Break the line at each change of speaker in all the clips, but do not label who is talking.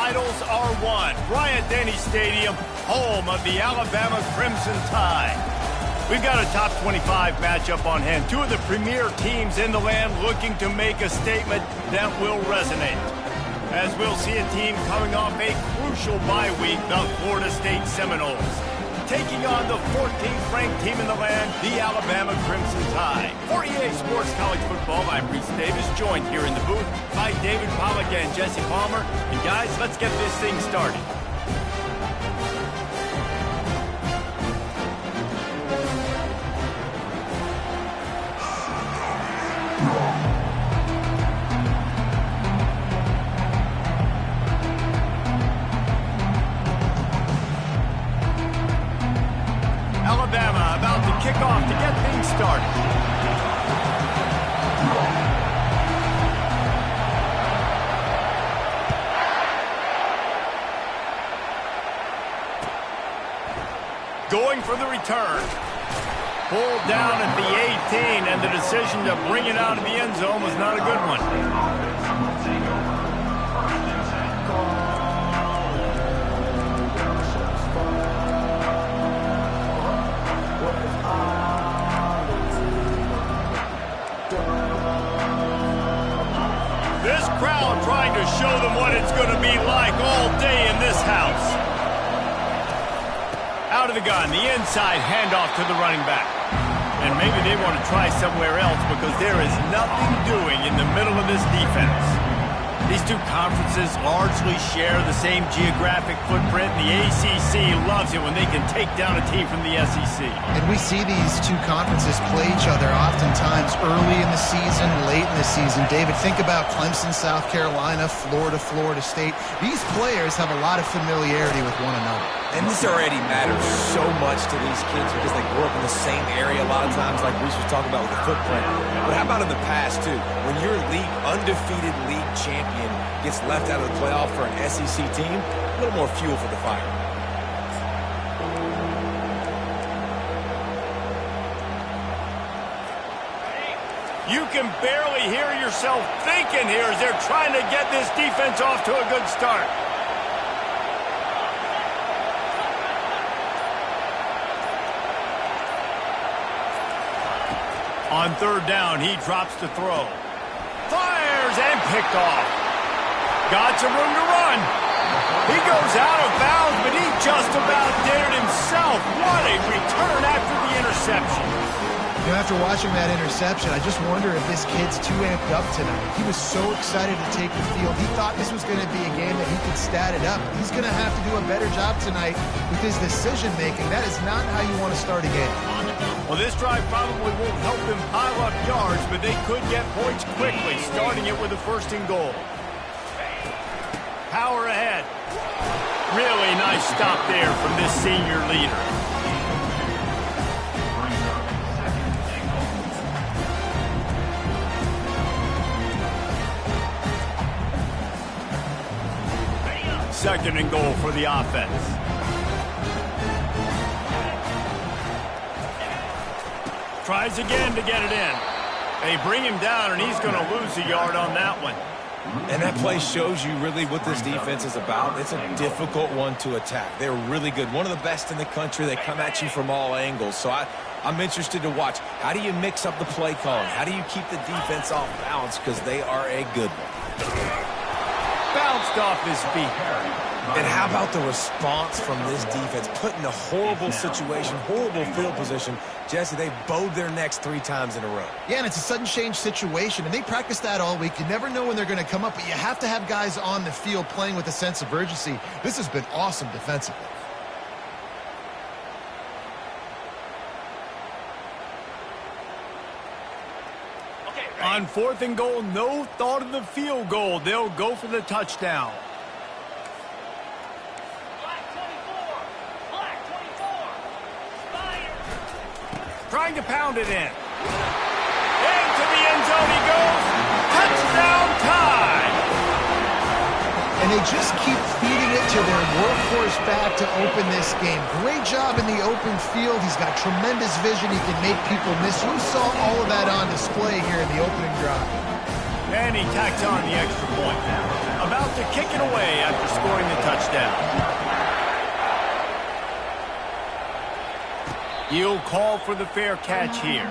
titles are won. Bryant-Denny Stadium, home of the Alabama Crimson Tide. We've got a top 25 matchup on hand. Two of the premier teams in the land looking to make a statement that will resonate. As we'll see a team coming off a crucial bye week, the Florida State Seminoles, taking on the 14th ranked team in the land, the Alabama Crimson Tide. For EA Sports College Football, I'm Reese Davis, joined here in the booth by David Pollack and Jesse Palmer. And guys, let's get this thing started. Alabama about to kick off to get things started. Going for the return. Pulled down at the 18, and the decision to bring it out of the end zone was not a good one. This crowd trying to show them what it's going to be like all day in this house. Out of the gun, the inside handoff to the running back. And maybe they want to try somewhere else because there is nothing doing in the middle of this defense. These two conferences largely share the same geographic footprint, and the ACC loves it when they can take down a team from the SEC.
And we see these two conferences play each other oftentimes early in the season, late in the season. David, think about Clemson, South Carolina, Florida, Florida State. These players have a lot of familiarity with one another.
And this already matters so much to these kids because they grew up in the same area a lot of times, like Reese was talking about with the footprint. But how about in the past, too? When your undefeated league champion gets left out of the playoff for an SEC team, a little more fuel for the fire.
You can barely hear yourself thinking here as they're trying to get this defense off to a good start. On third down, he drops to throw. Fires and picked off. Got some room to run. He goes out of bounds, but he just about did it himself. What a return after the interception.
You know, after watching that interception, I just wonder if this kid's too amped up tonight. He was so excited to take the field. He thought this was going to be a game that he could stat it up. He's going to have to do a better job tonight with his decision-making. That is not how you want to start a game.
Well, this drive probably won't help them pile up yards, but they could get points quickly, starting it with a first and goal. Power ahead. Really nice stop there from this senior leader. Second and goal for the offense. Tries again to get it in. They bring him down, and he's going to lose a yard on that one.
And that play shows you really what this defense is about. It's a difficult one to attack. They're really good. One of the best in the country. They come at you from all angles. So I'm interested to watch. How do you mix up the play calling? How do you keep the defense off balance? Because they are a good one.
Bounced off his feet.
And how about the response from this defense? Put in a horrible situation, horrible field position. Jesse, they bowed their necks 3 times in a row.
Yeah, and it's a sudden change situation, and they practice that all week. You never know when they're going to come up, but you have to have guys on the field playing with a sense of urgency. This has been awesome defensively.
On fourth and goal, no thought of the field goal. They'll go for the touchdown. Trying to pound it in. Into the end zone he goes. Touchdown time.
And they just keep feeding it to their workhorse back to open this game. Great job in the open field. He's got tremendous vision. He can make people miss. You saw all of that on display here in the opening drive.
And he tacks on the extra point. About to kick it away after scoring the touchdown. He'll call for the fair catch here.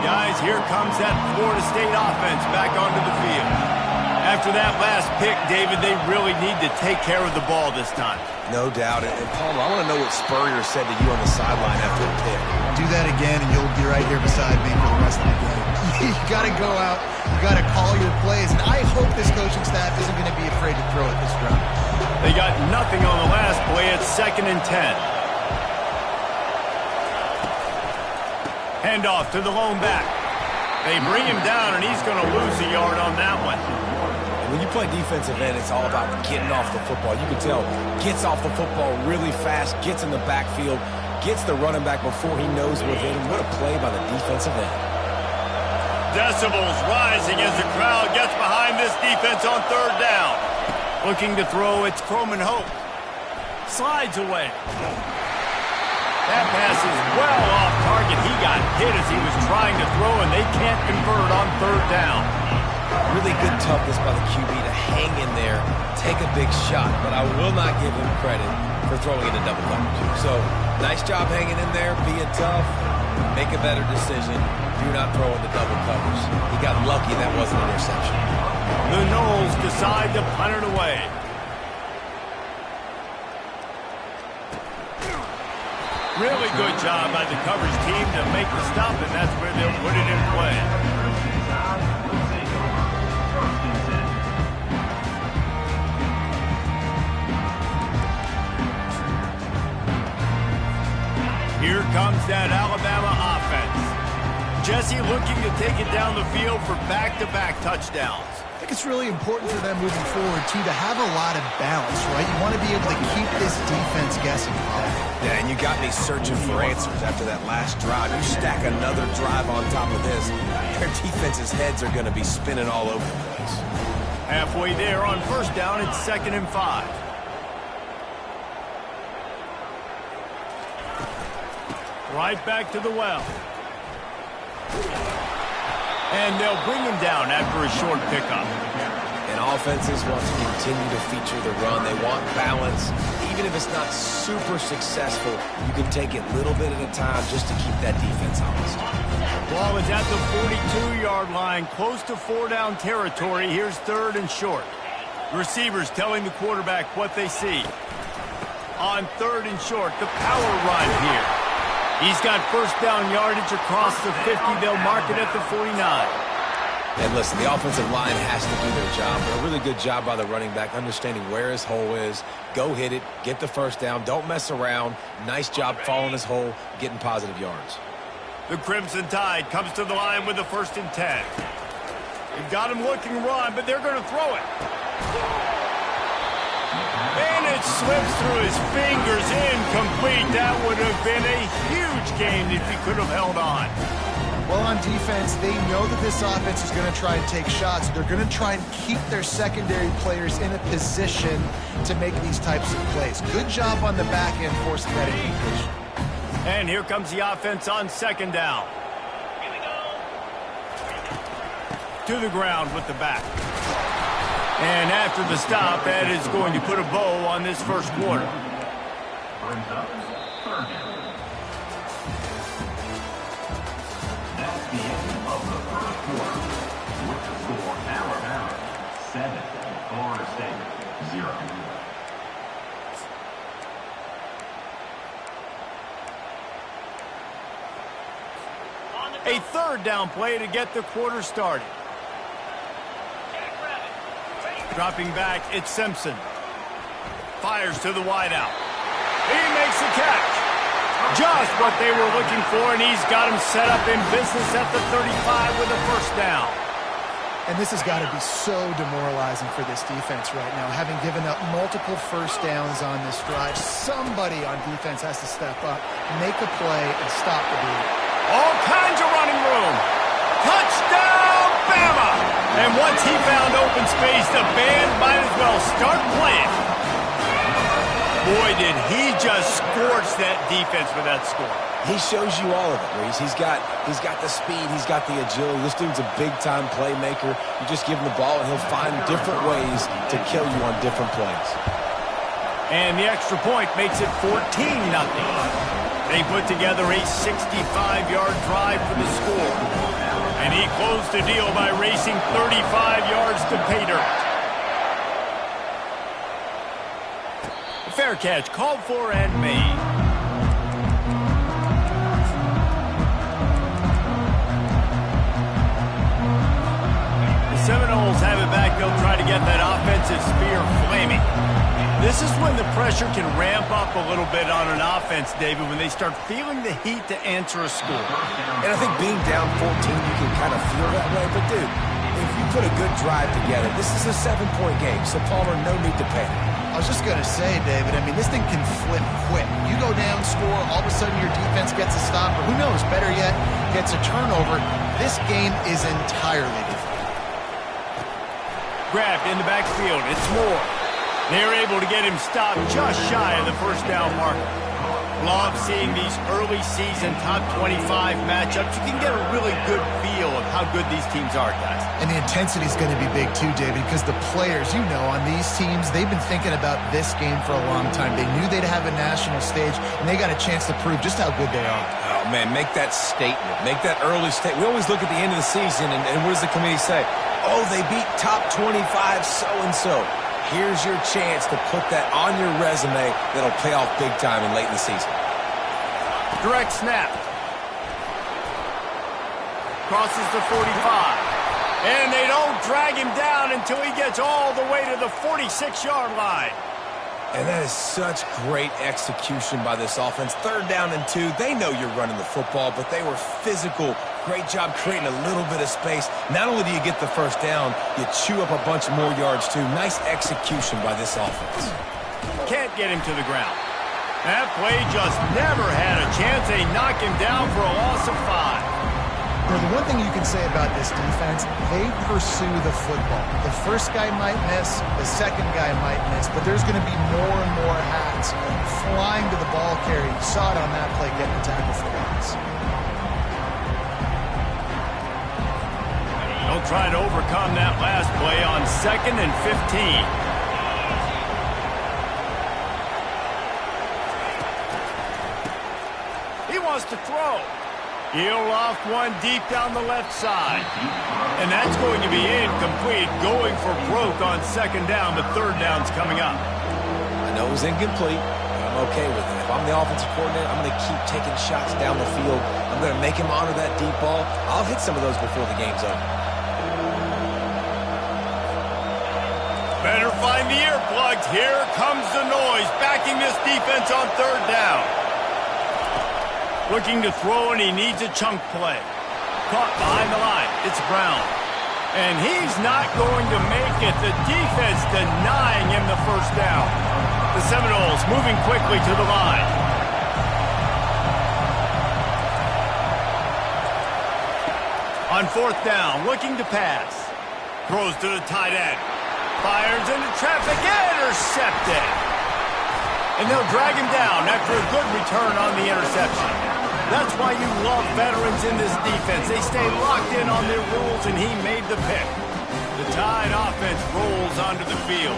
Guys, here comes that Florida State offense back onto the field. After that last pick, David, they really need to take care of the ball this time.
No doubt. And Paul, I want to know what Spurrier said to you on the sideline after the pick.
Do that again, and you'll be right here beside me for the rest of the game. You got to go out. You got to call your plays. And I hope this coaching staff isn't going to be afraid to throw it this round.
They got nothing on the last play. It's 2nd and 10. Handoff to the lone back. They bring him down, and he's going to lose a yard on that one.
When you play defensive end, it's all about getting off the football. You can tell, gets off the football really fast, gets in the backfield, gets the running back before he knows we're hitting. What a play by the defensive end.
Decibels rising as the crowd gets behind this defense on 3rd down. Looking to throw, it's Croman Hope. Slides away. That pass is well off target. He got hit as he was trying to throw, and they can't convert on 3rd down.
Really good toughness by the QB to hang in there, take a big shot, but I will not give him credit for throwing into double coverage. So, nice job hanging in there, being tough, make a better decision. Do not throw into double coverage. He got lucky that wasn't an interception.
The Knowles decide to punt it away. Really good job by the coverage team to make the stop, and that's where they'll put it in play. Here comes that Alabama offense. Jesse looking to take it down the field for back-to-back touchdowns.
I think it's really important for them moving forward, too, to have a lot of balance, right? You want to be able to keep this defense guessing.
Yeah, and you got me searching for answers after that last drive. You stack another drive on top of this, their defense's heads are going to be spinning all over the place.
Halfway there on 1st down, it's 2nd and 5. Right back to the well. And they'll bring him down after a short pickup.
And offenses want to continue to feature the run. They want balance. Even if it's not super successful, you can take it little bit at a time just to keep that defense honest.
Ball is at the 42-yard line, close to 4-down territory. Here's 3rd and short. Receivers telling the quarterback what they see. On 3rd and short, the power run here. He's got 1st down yardage across the 50. They'll mark it at the 49.
And listen, the offensive line has to do their job, but a really good job by the running back understanding where his hole is. Go hit it, get the 1st down, don't mess around. Nice job following his hole, getting positive yards.
The Crimson Tide comes to the line with the 1st and 10. They've got him looking run, but they're going to throw it. And it slips through his fingers, incomplete. That would have been a huge gain if he could have held on.
Well, on defense, they know that this offense is going to try and take shots. They're going to try and keep their secondary players in a position to make these types of plays. Good job on the back end forcing that incompletion.
And here comes the offense on 2nd down. To the ground with the back. And after the stop, that is going to put a bow on this 1st quarter.
Brings up 3rd down. That's the end of the 1st quarter. With the score, Alabama 7, Florida State 0.
A 3rd down play to get the quarter started. Dropping back, it's Simpson. Fires to the wideout. He makes the catch. Just what they were looking for, and he's got him set up in business at the 35 with a 1st down.
And this has got to be so demoralizing for this defense right now. Having given up multiple 1st downs on this drive, somebody on defense has to step up, make a play, and stop the bleed.
All kinds of running room. Touchdown, Bama! And once he found open space, the band might as start playing. Boy, did he just scorch that defense for that score.
He shows you all of it, Reese. He's got the speed. He's got the agility. This dude's a big-time playmaker. You just give him the ball, and he'll find different ways to kill you on different plays.
And the extra point makes it 14-0. They put together a 65-yard drive for the score. And he closed the deal by racing 35 yards to pay dirt. Fair catch called for and made. The Seminoles have it back. They'll try to get that offensive spear flaming. This is when the pressure can ramp up a little bit on an offense, David, when they start feeling the heat to answer a score.
And I think being down 14, you can kind of feel that way. But, dude, if you put a good drive together, this is a 7-point game, so Palmer, no need to panic.
I was just going to say, David, I mean, this thing can flip quick. You go down, score, all of a sudden your defense gets a stop, or who knows, better yet, gets a turnover. This game is entirely different.
Grabbed in the backfield. It's Moore. They're able to get him stopped just shy of the first down marker. Love seeing these early season top 25 matchups. You can get a really good feel of how good these teams are, guys.
And the intensity is going to be big too, David, because the players, you know, on these teams, they've been thinking about this game for a long time. They knew they'd have a national stage, and they got a chance to prove just how good they are.
Oh, man, make that statement. Make that early statement. We always look at the end of the season, and what does the committee say? Oh, they beat top 25 so-and-so. Here's your chance to put that on your resume that'll pay off big time and late in the season.
Direct snap. Crosses the 45. And they don't drag him down until he gets all the way to the 46-yard line.
And that is such great execution by this offense. 3rd down and 2. They know you're running the football, but they were physical. Great job creating a little bit of space. Not only do you get the first down, you chew up a bunch more yards, too. Nice execution by this offense.
Can't get him to the ground. That play just never had a chance. They knock him down for a loss of 5.
You know, the one thing you can say about this defense, they pursue the football. The first guy might miss, the second guy might miss, but there's going to be more and more hats flying to the ball carrier. You saw it on that play, getting the tackle for loss.
They'll try to overcome that last play on 2nd and 15. He wants to throw. He'll loft one deep down the left side. And that's going to be incomplete, going for broke on 2nd down, but 3rd down's coming up.
I know it was incomplete, but I'm okay with it. If I'm the offensive coordinator, I'm going to keep taking shots down the field. I'm going to make him honor that deep ball. I'll hit some of those before the game's over.
Better find the earplugs. Here comes the noise, backing this defense on 3rd down. Looking to throw, and he needs a chunk play. Caught behind the line. It's Brown. And he's not going to make it. The defense denying him the first down. The Seminoles moving quickly to the line. On 4th down, looking to pass. Throws to the tight end. Fires into traffic. Intercepted. And they'll drag him down after a good return on the interception. That's why you love veterans in this defense. They stay locked in on their rules, and he made the pick. The Tide offense rolls onto the field.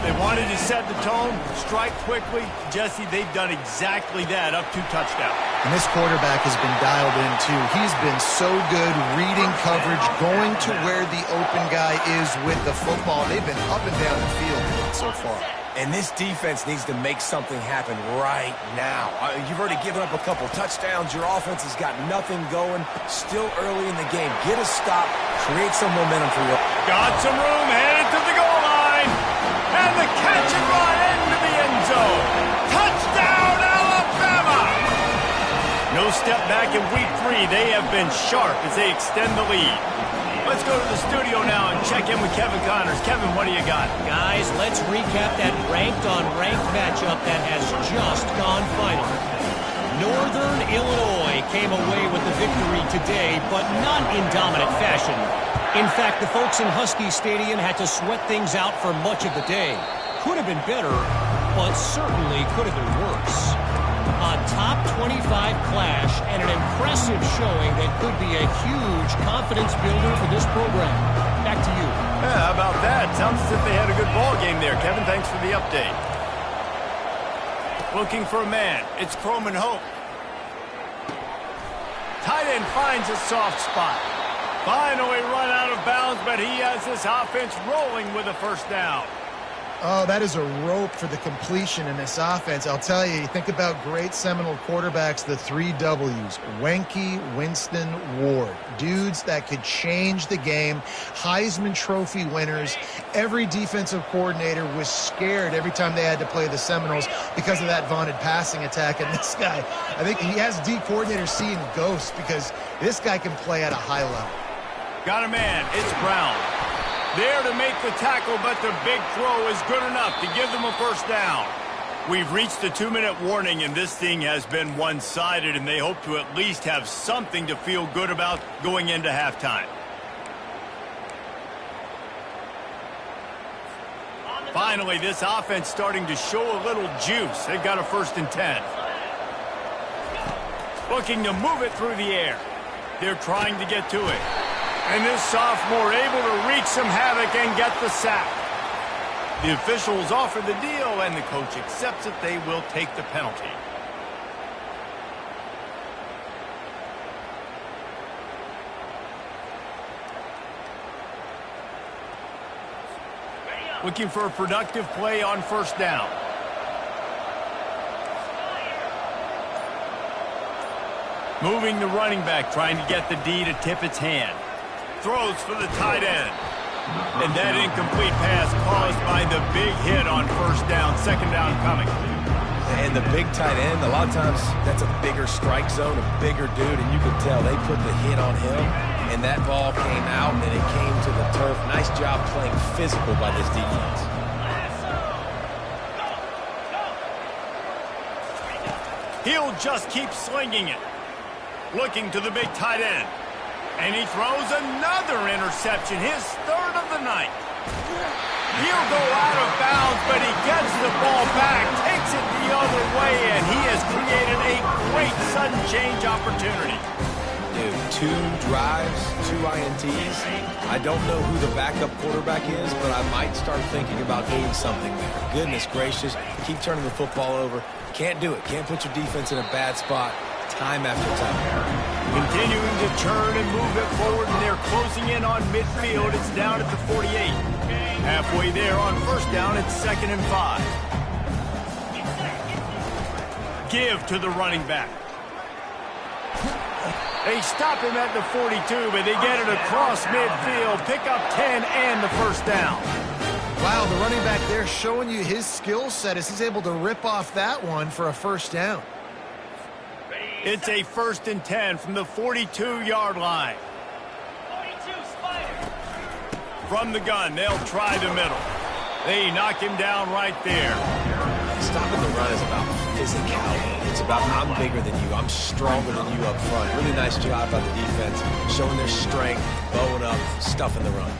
They wanted to set the tone, strike quickly. Jesse, they've done exactly that, up 2 touchdowns.
And this quarterback has been dialed in, too. He's been so good reading coverage, going to where the open guy is with the football. They've been up and down the field so far.
And this defense needs to make something happen right now. You've already given up a couple touchdowns. Your offense has got nothing going. Still early in the game. Get a stop. Create some momentum for you.
Got some room. Headed to the goal line. And the catch and run into the end zone. Touchdown, Alabama! No step back in week 3. They have been sharp as they extend the lead. Let's go to the studio now and check in with Kevin Connors. Kevin, what do you got?
Guys, let's recap that ranked-on-ranked matchup that has just gone final. Northern Illinois came away with the victory today, but not in dominant fashion. In fact, the folks in Husky Stadium had to sweat things out for much of the day. Could have been better, but certainly could have been worse. A top 25 clash and an impressive showing that could be a huge confidence builder for this program. Back to you.
Yeah, how about that? Sounds as if they had a good ball game there. Kevin, thanks for the update. Looking for a man. It's Croman Hope. Tight end finds a soft spot. Finally run out of bounds, but he has this offense rolling with a first down.
Oh, that is a rope for the completion in this offense. I'll tell you, you think about great Seminole quarterbacks, the 3 W's, Wenke, Winston, Ward. Dudes that could change the game, Heisman Trophy winners. Every defensive coordinator was scared every time they had to play the Seminoles because of that vaunted passing attack. And this guy, I think he has D coordinators seeing ghosts because this guy can play at a high level.
Got a man. It's Brown. There to make the tackle, but the big throw is good enough to give them a first down. We've reached the 2-minute warning, and this thing has been one-sided, and they hope to at least have something to feel good about going into halftime. Finally, this offense starting to show a little juice. They've got a 1st and 10. Looking to move it through the air. They're trying to get to it. And this sophomore able to wreak some havoc and get the sack. The officials offer the deal, and the coach accepts it. They will take the penalty. Looking for a productive play on 1st down. Moving the running back, trying to get the D to tip its hand. Throws for the tight end. And that incomplete pass caused by the big hit on 1st down. 2nd down coming.
And the big tight end, a lot of times that's a bigger strike zone, a bigger dude, and you can tell they put the hit on him, and that ball came out, and it came to the turf. Nice job playing physical by this defense.
He'll just keep slinging it. Looking to the big tight end. And he throws another interception, his 3rd of the night. He'll go out of bounds, but he gets the ball back, takes it the other way, and he has created a great sudden change opportunity.
Dude, 2 drives, 2 INTs. I don't know who the backup quarterback is, but I might start thinking about doing something there. Goodness gracious, keep turning the football over. Can't do it. Can't put your defense in a bad spot time after time.
Continuing to turn and move it forward, and they're closing in on midfield. It's down at the 48. Halfway there on 1st down, it's 2nd and 5. Give to the running back. They stop him at the 42, but they get it across midfield. Pick up 10 and the 1st down.
Wow, the running back there showing you his skill set as he's able to rip off that one for a 1st down.
It's a 1st and 10 from the 42-yard line. From the gun, they'll try the middle. They knock him down right there.
Stopping the run is about physicality. It's about I'm bigger than you. I'm stronger than you up front. Really nice job by the defense, showing their strength, bowing up, stuffing the run.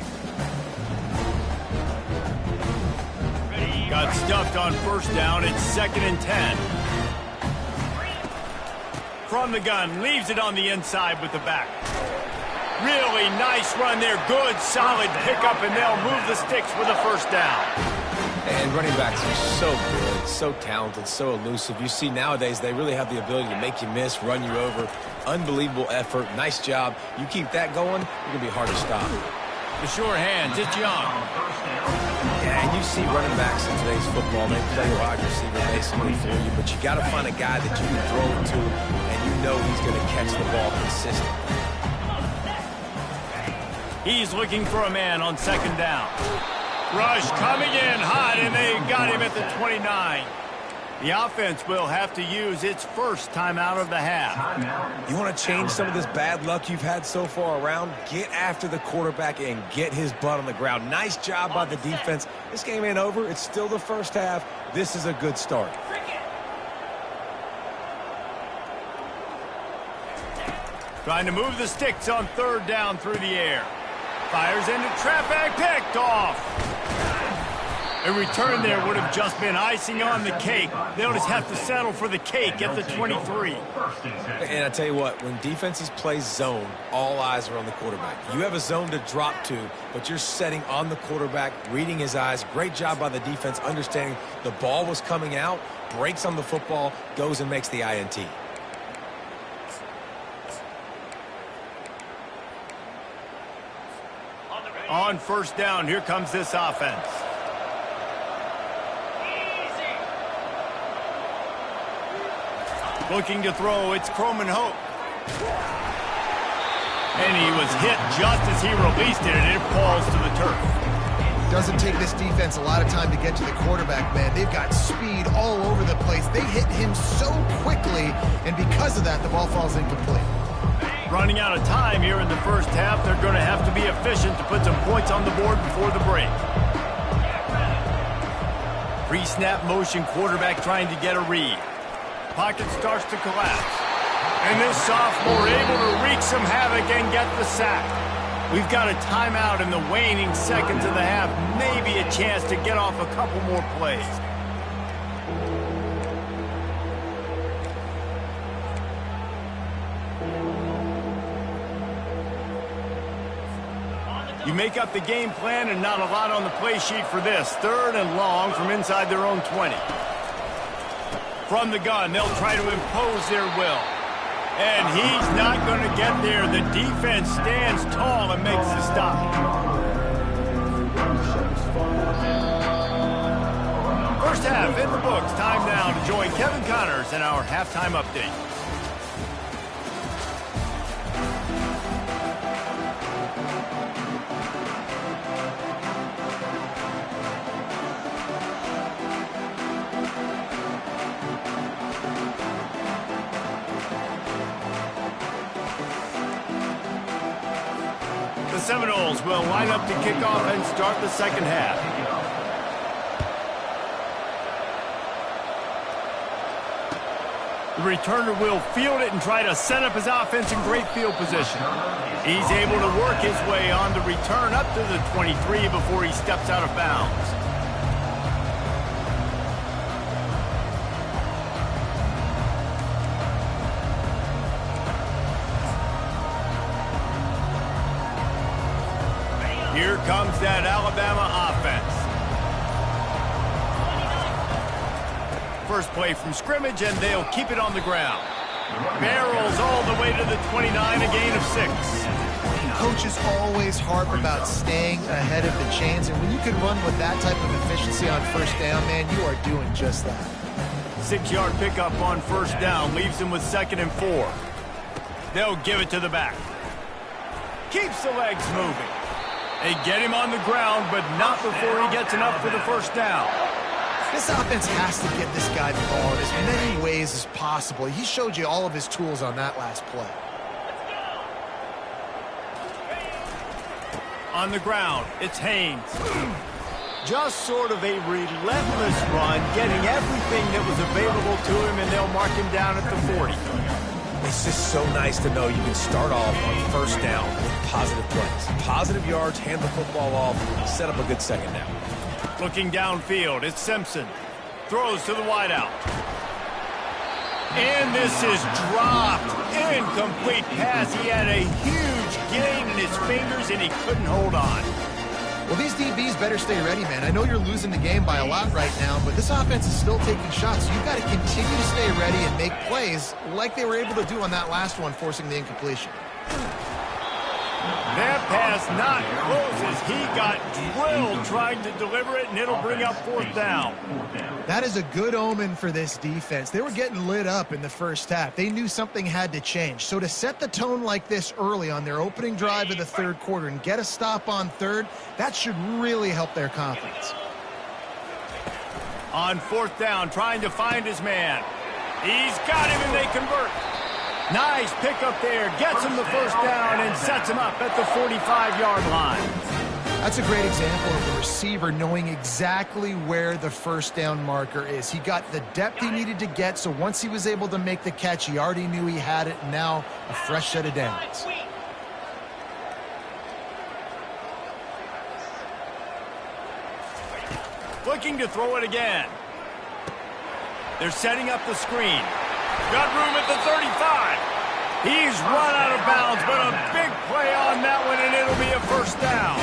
Got stuffed on 1st down. It's 2nd and 10. From the gun, leaves it on the inside with the back. Really nice run there. Good, solid pickup, and they'll move the sticks with a 1st down.
And running backs are so good, so talented, so elusive. You see nowadays they really have the ability to make you miss, run you over. Unbelievable effort. Nice job. You keep that going, you're going to be hard to stop.
The sure hands, it's Young.
Yeah, and you see running backs in today's football, they play wide receiver basically for you, but you got to find a guy that you can throw it to, and you know he's going to catch the ball consistently.
He's looking for a man on 2nd down. Rush coming in hot, and they got him at the 29. The offense will have to use its 1st timeout of the half.
You want to change some of this bad luck you've had so far around? Get after the quarterback and get his butt on the ground. Nice job by the defense. This game ain't over. It's still the 1st half. This is a good start.
Trying to move the sticks on 3rd down through the air. Fires into traffic, picked off. A return there would have just been icing on the cake. They'll just have to settle for the cake at the 23.
And I tell you what, when defenses play zone, all eyes are on the quarterback. You have a zone to drop to, but you're setting on the quarterback, reading his eyes. Great job by the defense, understanding the ball was coming out, breaks on the football, goes and makes the INT.
On first down, here comes this offense. Looking to throw, it's Croman Hope. And he was hit just as he released it, and it falls to the turf.
Doesn't take this defense a lot of time to get to the quarterback, man. They've got speed all over the place. They hit him so quickly, and because of that, the ball falls incomplete.
Running out of time here in the first half, they're going to have to be efficient to put some points on the board before the break. Pre-snap motion quarterback trying to get a read. Pocket starts to collapse. And this sophomore able to wreak some havoc and get the sack. We've got a timeout in the waning seconds of the half. Maybe a chance to get off a couple more plays. You make up the game plan and not a lot on the play sheet for this. 3rd and long from inside their own 20. From the gun, they'll try to impose their will. And he's not going to get there. The defense stands tall and makes the stop. First half in the books. Time now to join Kevin Connors in our halftime update. The Seminoles will line up to kick off and start the second half. The returner will field it and try to set up his offense in great field position. He's able to work his way on the return up to the 23 before he steps out of bounds. Here comes that Alabama offense. First play from scrimmage, and they'll keep it on the ground. Barrels all the way to the 29, a gain of 6.
Coaches always harp about staying ahead of the chains, and when you can run with that type of efficiency on first down, man, you are doing just that.
6-yard pickup on first down leaves them with 2nd and 4. They'll give it to the back. Keeps the legs moving. They get him on the ground, but not before he gets enough for the first down.
This offense has to get this guy the ball in as many ways as possible. He showed you all of his tools on that last play.
On the ground, it's Haynes. Just sort of a relentless run, getting everything that was available to him, and they'll mark him down at the 40.
It's just so nice to know you can start off on first down with positive plays. Positive yards, hand the football off, set up a good second down.
Looking downfield, it's Simpson. Throws to the wideout. And this is dropped. Incomplete pass. He had a huge gain in his fingers, and he couldn't hold on.
Well, these DBs better stay ready, man. I know you're losing the game by a lot right now, but this offense is still taking shots. So you've got to continue to stay ready and make plays like they were able to do on that last one, forcing the incompletion.
That pass not close as he got drilled trying to deliver it, and it'll bring up 4th down.
That is a good omen for this defense. They were getting lit up in the first half. They knew something had to change. So to set the tone like this early on their opening drive of the 3rd quarter and get a stop on 3rd, that should really help their confidence.
On 4th down, trying to find his man. He's got him, and they convert. Nice pickup there. Gets him the first down and sets him up at the 45-yard line.
That's a great example of the receiver knowing exactly where the first down marker is. He got the depth he needed to get, so once he was able to make the catch, he already knew he had it, and now a fresh set of downs.
looking to throw it again. They're setting up the screen. Got room at the 35. He's run out of bounds, but a big play on that one, and it'll be a first down.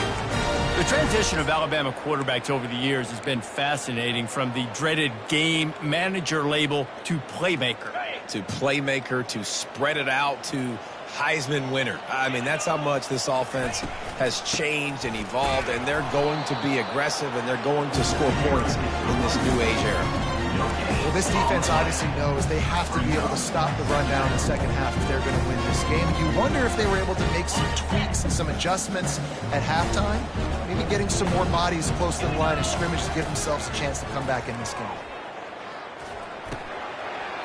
The transition of Alabama quarterbacks over the years has been fascinating, from the dreaded game manager label to playmaker.
To playmaker, to spread it out, to Heisman winner. I mean, that's how much this offense has changed and evolved, and they're going to be aggressive, and they're going to score points in this new age era.
Well, this defense obviously knows they have to be able to stop the run down in the second half if they're going to win this game. You wonder if they were able to make some tweaks and some adjustments at halftime, maybe getting some more bodies close to the line of scrimmage to give themselves a chance to come back in this game.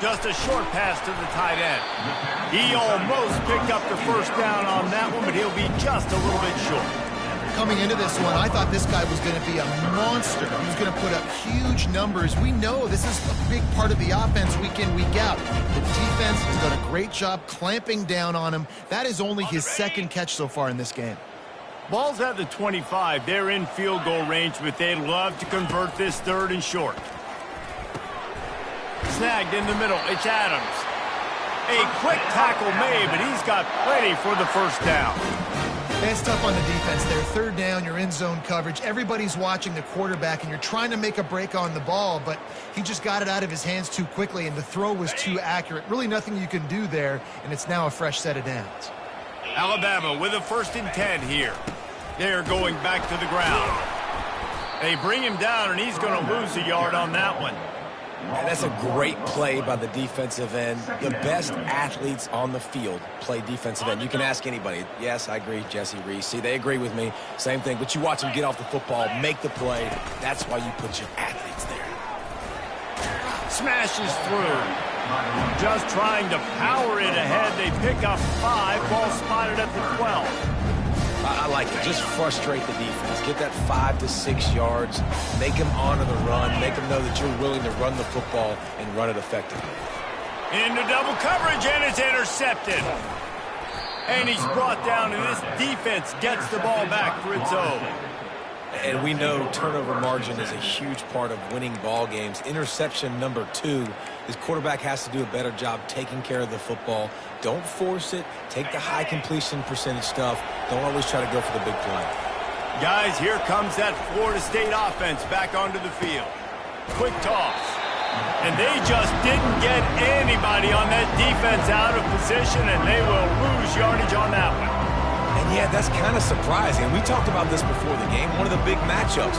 Just a short pass to the tight end. He almost picked up the first down on that one, but he'll be just a little bit short.
Coming into this one, I thought this guy was going to be a monster. He was going to put up huge numbers. We know this is a big part of the offense week in, week out. The defense has done a great job clamping down on him. That is only his second catch so far in this game.
Ball's at the 25. They're in field goal range, but they'd love to convert this third and short. Snagged in the middle. It's Adams. A quick tackle made, but he's got plenty for the first down.
It's tough on the defense there. Third down, you're in zone coverage. Everybody's watching the quarterback, and you're trying to make a break on the ball, but he just got it out of his hands too quickly, and the throw was too accurate. Really nothing you can do there, and it's now a fresh set of downs.
Alabama with a 1st and 10 here. They're going back to the ground. They bring him down, and he's going to lose a yard on that one.
And that's a great play by the defensive end. The best athletes on the field play defensive end. You can ask anybody. Yes, I agree, Jesse Reese. See, they agree with me. Same thing. But you watch them get off the football, make the play. That's why you put your athletes there.
Smashes through. Just trying to power it ahead. They pick up 5. Ball spotted at the 12.
I like it. Just frustrate the defense. Get that 5 to 6 yards. Make them honor the run. Make them know that you're willing to run the football and run it effectively.
Into double coverage, and it's intercepted. And he's brought down, and this defense gets the ball back for its own.
And we know turnover margin is a huge part of winning ball games. Interception number 2. This quarterback has to do a better job taking care of the football. Don't force it. Take the high completion percentage stuff. Don't always try to go for the big play.
Guys, here comes that Florida State offense back onto the field. Quick toss. And they just didn't get anybody on that defense out of position, and they will lose yardage on that one.
And yeah, that's kind of surprising. We talked about this before the game. One of the big matchups.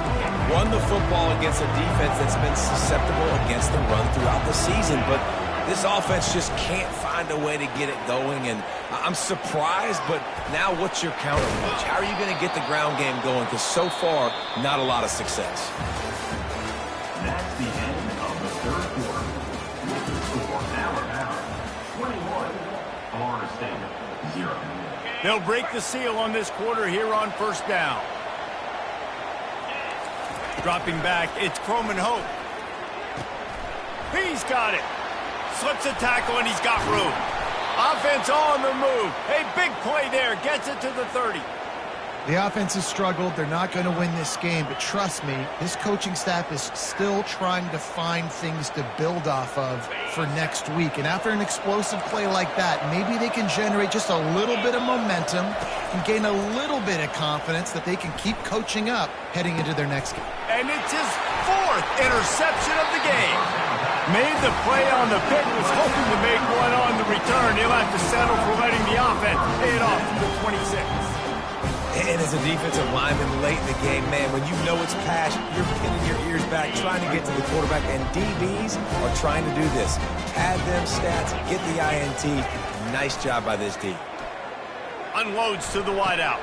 Run the football against a defense that's been susceptible against the run throughout the season. But this offense just can't find a way to get it going. And I'm surprised, but now what's your counterpunch? How are you going to get the ground game going? Because so far, not a lot of success.
That's the end of the third quarter. With the score, Alabama 21, Florida State 0.
They'll break the seal on this quarter here on first down. Dropping back, it's Croman Hope. He's got it. Slips a tackle, and he's got room. Offense on the move. A big play there. Gets it to the 30.
The offense has struggled. They're not going to win this game, but trust me, this coaching staff is still trying to find things to build off of for next week. And after an explosive play like that, maybe they can generate just a little bit of momentum and gain a little bit of confidence that they can keep coaching up heading into their next game.
And it's his 4th interception of the game. Made the play on the pick, was hoping to make one on the return. He'll have to settle for letting the offense pay it off to the 26.
And as a defensive lineman late in the game, man, when you know it's pass, you're pinning your ears back, trying to get to the quarterback, and DBs are trying to do this. Pad them stats, get the INT. Nice job by this D.
Unloads to the wideout.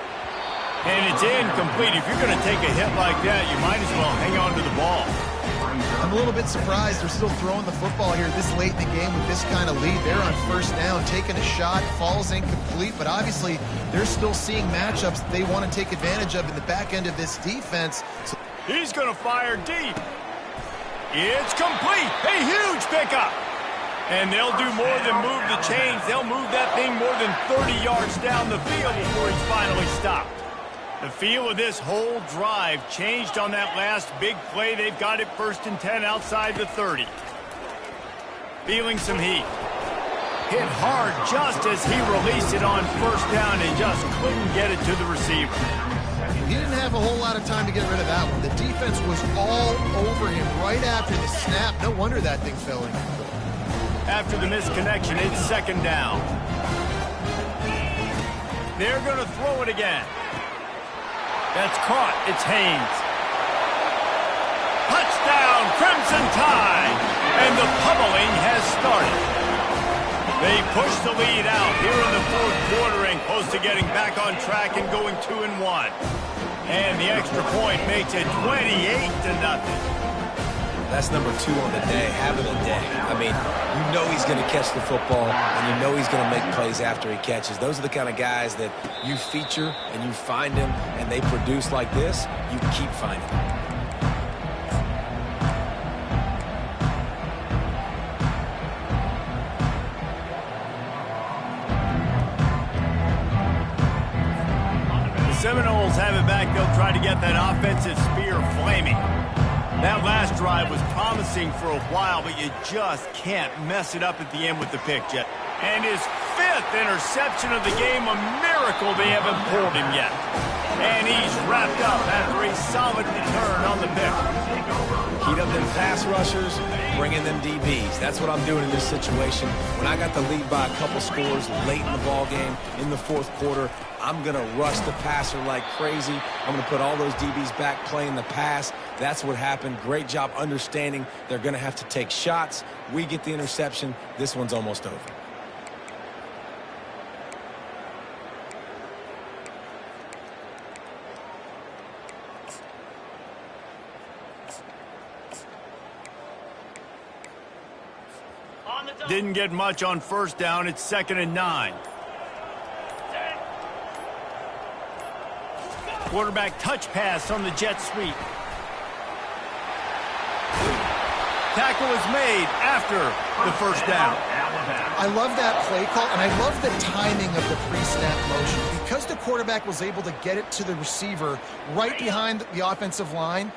And it's incomplete. If you're going to take a hit like that, you might as well hang on to the ball.
I'm a little bit surprised they're still throwing the football here this late in the game with this kind of lead. They're on first down, taking a shot, falls incomplete, but obviously they're still seeing matchups that they want to take advantage of in the back end of this defense. So
he's going to fire deep. It's complete. A huge pickup. And they'll do more than move the chains. They'll move that thing more than 30 yards down the field before he's finally stopped. The feel of this whole drive changed on that last big play. They've got it 1st and 10 outside the 30. Feeling some heat. Hit hard just as he released it on 1st down and just couldn't get it to the receiver.
He didn't have a whole lot of time to get rid of that one. The defense was all over him right after the snap. No wonder that thing fell in.
After the misconnection, it's 2nd down. They're going to throw it again. That's caught. It's Haynes. Touchdown, Crimson Tide! And the pummeling has started. They push the lead out here in the 4th quarter and close to getting back on track and going 2-1. And the extra point makes it 28-0.
That's number 2 on the day, having a day. I mean, you know he's going to catch the football, and you know he's going to make plays after he catches. Those are the kind of guys that you feature and you find them, and they produce like this, you keep finding them.
The Seminoles have it back. They'll try to get that offensive spear flaming. That last drive was promising for a while, but you just can't mess it up at the end with the pick, Jet. And his 5th interception of the game, a miracle they haven't pulled him yet. And he's wrapped up after a solid return on the pick.
Heat up them pass rushers, bring in them DBs. That's what I'm doing in this situation. When I got the lead by a couple scores late in the ball game, in the 4th quarter, I'm going to rush the passer like crazy. I'm going to put all those DBs back playing the pass. That's what happened. Great job understanding they're going to have to take shots. We get the interception. This one's almost over.
Didn't get much on 1st down. It's 2nd and 9. Quarterback touch pass on the jet sweep. Tackle is made after the 1st down.
I love that play call, and I love the timing of the pre-snap motion. Because the quarterback was able to get it to the receiver right behind the offensive line,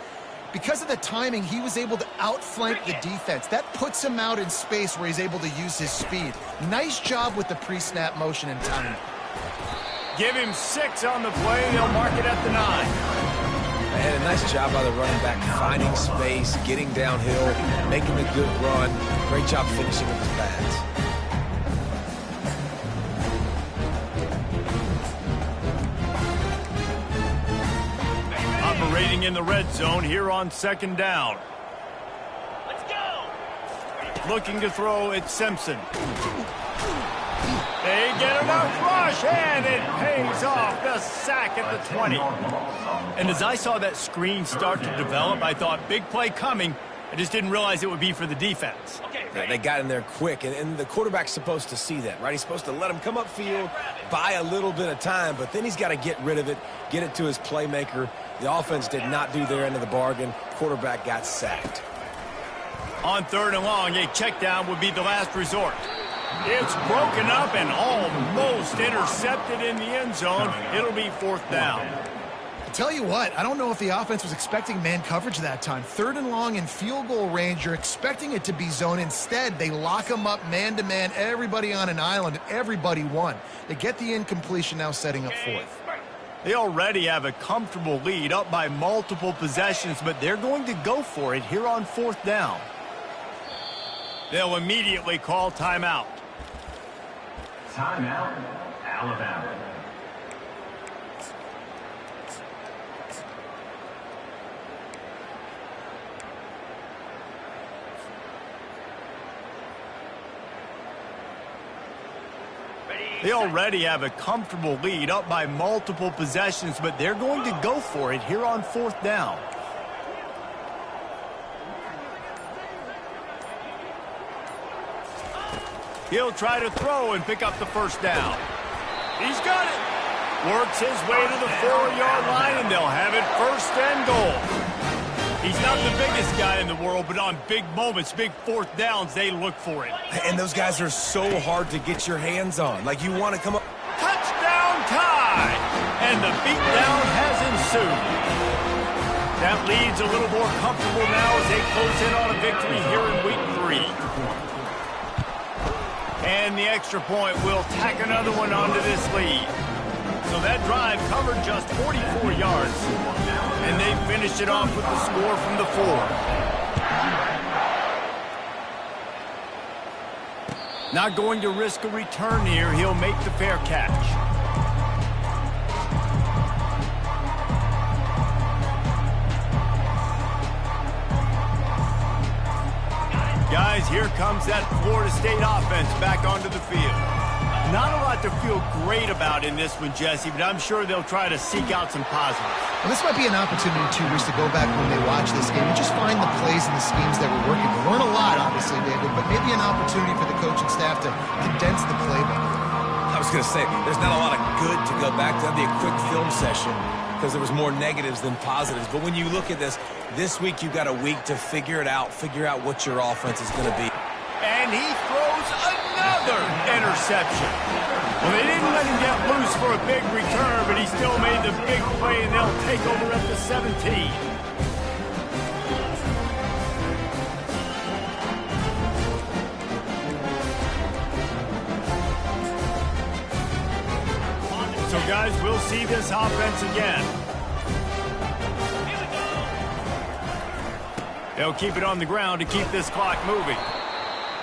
because of the timing, he was able to outflank the defense. That puts him out in space where he's able to use his speed. Nice job with the pre-snap motion and timing.
Give him 6 on the play. They'll mark it at the 9.
And a nice job by the running back, finding space, getting downhill, making a good run. Great job finishing with his pads.
Operating in the red zone here on 2nd down. Let's go. Looking to throw, it's Simpson. They get enough rush, and it pays off. The sack at the 20. And as I saw that screen start to develop, I thought, big play coming. I just didn't realize it would be for the defense.
Yeah, they got in there quick, and the quarterback's supposed to see that, right? He's supposed to let him come upfield, buy a little bit of time, but then he's got to get rid of it, get it to his playmaker. The offense did not do their end of the bargain. Quarterback got sacked.
On 3rd and long, a check down would be the last resort. It's broken up and almost intercepted in the end zone. It'll be 4th down.
Tell you what, I don't know if the offense was expecting man coverage that time. 3rd and long in field goal range, you're expecting it to be zone. Instead, they lock them up man-to-man, everybody on an island, and everybody won. They get the incompletion now, setting up 4th.
They already have a comfortable lead, up by multiple possessions, but they're going to go for it here on 4th down. They'll immediately call timeout.
Timeout, Alabama.
They already have a comfortable lead, up by multiple possessions, but they're going to go for it here on 4th down. He'll try to throw and pick up the 1st down. He's got it. Works his way to the 4-yard line, and they'll have it 1st and goal. He's not the biggest guy in the world, but on big moments, big 4th downs, they look for it.
And those guys are so hard to get your hands on. Like, you want to come up.
Touchdown Tide! And the beatdown has FSU. That lead's a little more comfortable now as they close in on a victory here in week 3. And the extra point will tack another one onto this lead. So that drive covered just 44 yards. And they finished it off with the score from the 4. Not going to risk a return here. He'll make the fair catch. Guys, here comes that Florida State offense back onto the field. Not a lot to feel great about in this one, Jesse, but I'm sure they'll try to seek out some positives.
Well, this might be an opportunity, too, Rich, to go back when they watch this game and just find the plays and the schemes that were working. There weren't a lot, obviously, David, but maybe an opportunity for the coaching staff to condense the playbook.
I was going to say, there's not a lot of good to go back to. That'd be a quick film session because there was more negatives than positives. But when you look at this week you've got a week to figure it out, figure out what your offense is going to be.
And he throws another interception. Well, they didn't let him get loose for a big return, but he still made the big play, and they'll take over at the 17. So, guys, we'll see this offense again. They'll keep it on the ground to keep this clock moving.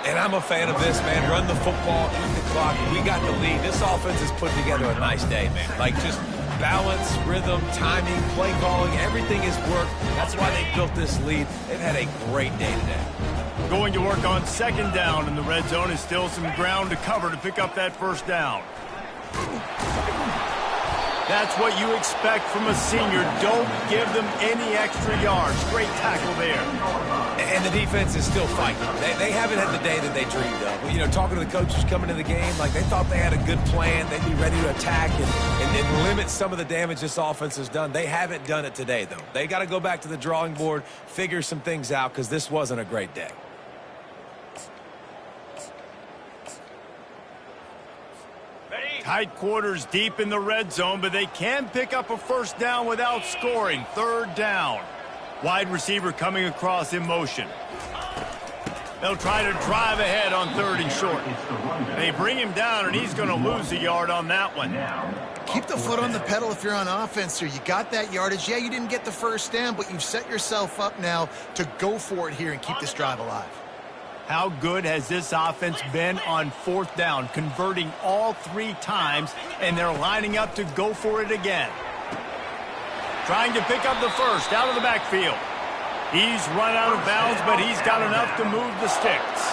And I'm a fan of this, man. Run the football, eat the clock. We got the lead. This offense has put together a nice day, man. Like just balance, rhythm, timing, play calling, everything has worked. That's why they built this lead. They've had a great day today.
Going to work on second down, and the red zone is still some ground to cover to pick up that first down. That's what you expect from a senior. Don't give them any extra yards. Great tackle there.
And the defense is still fighting. They haven't had the day that they dreamed of. You know, talking to the coaches coming into the game, like they thought they had a good plan. They'd be ready to attack and limit some of the damage this offense has done. They haven't done it today, though. They got to go back to the drawing board, figure some things out, because this wasn't a great day.
Tight quarters deep in the red zone, but they can pick up a first down without scoring. Third down. Wide receiver coming across in motion. They'll try to drive ahead on third and short. They bring him down, and he's going to lose a yard on that one.
Keep the foot on the pedal if you're on offense here. You got that yardage. Yeah, you didn't get the first down, but you've set yourself up now to go for it here and keep this drive alive.
How good has this offense been on fourth down, converting all 3 times, and they're lining up to go for it again. Trying to pick up the first out of the backfield. He's run out of bounds, but he's got enough to move the sticks.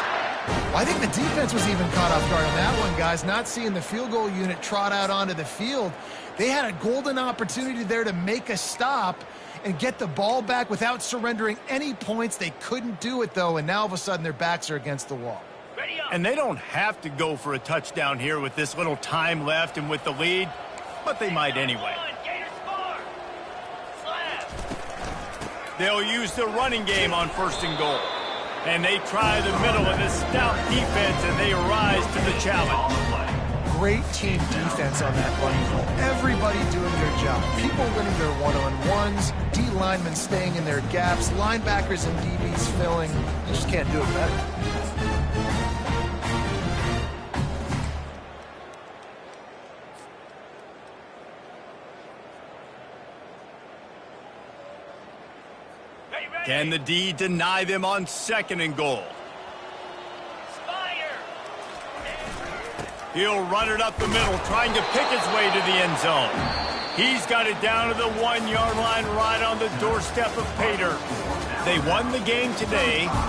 Well, I think the defense was even caught off guard on that one, guys. Not seeing the field goal unit trot out onto the field. They had a golden opportunity there to make a stop and get the ball back without surrendering any points. They couldn't do it, though, and now all of a sudden their backs are against the wall.
And they don't have to go for a touchdown here with this little time left and with the lead, but they might anyway. They'll use the running game on first and goal. And they try the middle of this stout defense, and they rise to the challenge.
Great team defense on that running play. Everybody doing their job. People winning their one-on-ones, D linemen staying in their gaps, linebackers and DBs filling. You just can't do it better.
Can the D deny them on second and goal? He'll run it up the middle, trying to pick his way to the end zone. He's got it down to the 1-yard line right on the doorstep of Pater. They won the game today.